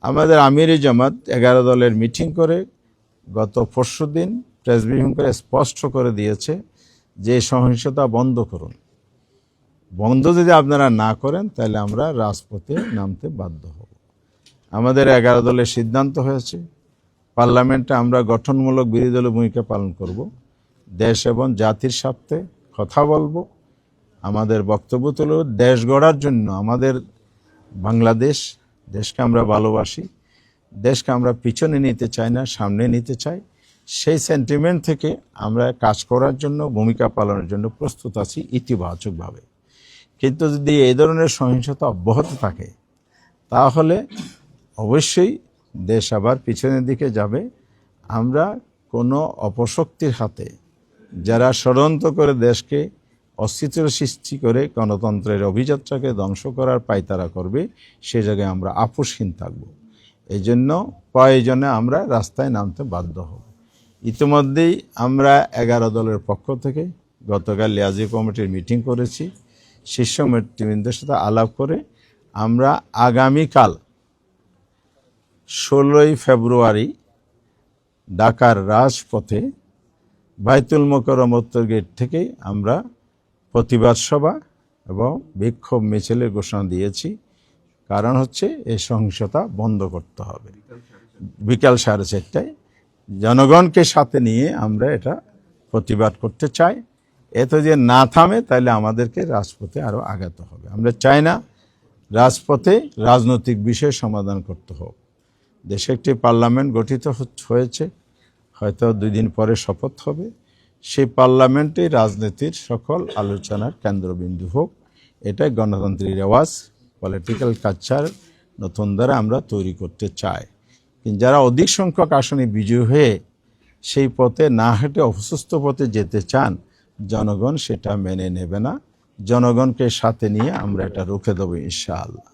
আমাদের আমিরি জামাত 11 দলের মিটিং করে গত পরশুদিন প্রেস ব্রিফিং করে স্পষ্ট করে দিয়েছে যে সহিংসতা বন্ধ করুন। বন্ধ যদি আপনারা না করেন তাহলে আমরা রাজপথে নামতে বাধ্য হব। আমাদের 11 দলের সিদ্ধান্ত হয়েছে, পার্লামেন্টে আমরা গঠনমূলক বিরোধী দলের ভূমিকা পালন করব, দেশ এবং জাতির স্বার্থে কথা বলবো, আমাদের বক্তব্য তুলব। দেশ গড়ার জন্য আমাদের বাংলাদেশ, দেশকে আমরা ভালোবাসি, দেশকে আমরা পিছনে নিতে চাই না, সামনে নিতে চাই। সেই সেন্টিমেন্ট থেকে আমরা কাজ করার জন্য, ভূমিকা পালনের জন্য প্রস্তুত আছি ইতিবাচকভাবে। কিন্তু যদি এই ধরনের সহিংসতা অব্যাহত থাকে তাহলে অবশ্যই দেশ আবার পিছনের দিকে যাবে। আমরা কোনো অপশক্তির হাতে, যারা ষড়যন্ত্র করে দেশকে অস্থিতির সৃষ্টি করে গণতন্ত্রের অভিযাত্রাকে ধ্বংস করার পায়তারা করবে, সে জায়গায় আমরা আপোষহীন থাকব। এই জন্য প্রয়োজনে আমরা রাস্তায় নামতে বাধ্য হব। ইতিমধ্যেই আমরা 11 দলের পক্ষ থেকে গতকাল লিয়াজি কমিটির মিটিং করেছি। শীর্ষ নেতৃবৃন্দের সাথে আলাপ করে আমরা আগামীকাল 16ই ফেব্রুয়ারি ঢাকার রাজপথে বাইতুল মোকাররম উত্তর গেট থেকে আমরা প্রতিবাদ সভা এবং বিক্ষোভ মিছিলের ঘোষণা দিয়েছি। কারণ হচ্ছে এই সহিংসতা বন্ধ করতে হবে। বিকাল 4:30টায় জনগণকে সাথে নিয়ে আমরা এটা প্রতিবাদ করতে চাই। এত যে না থামে তাহলে আমাদেরকে রাজপথে আরও আগাতে হবে। আমরা চাই না রাজপথে রাজনৈতিক বিষয় সমাধান করতে হোক। দেশে একটি পার্লামেন্ট গঠিত হয়েছে, হয়তো 2 দিন পরে শপথ হবে। সেই পার্লামেন্টে রাজনীতির সকল আলোচনার কেন্দ্রবিন্দু হোক, এটাই গণতান্ত্রিক রেওয়াজ, পলিটিক্যাল কালচার নতুন দ্বারা আমরা তৈরি করতে চাই। কিন্তু যারা অধিক সংখ্যক আসনে বিজয়ী হয়ে সেই পথে না হেঁটে অসুস্থ পথে যেতে চান, জনগণ সেটা মেনে নেবে না। জনগণকে সাথে নিয়ে আমরা এটা রুখে দেবো ইনশাআল্লাহ।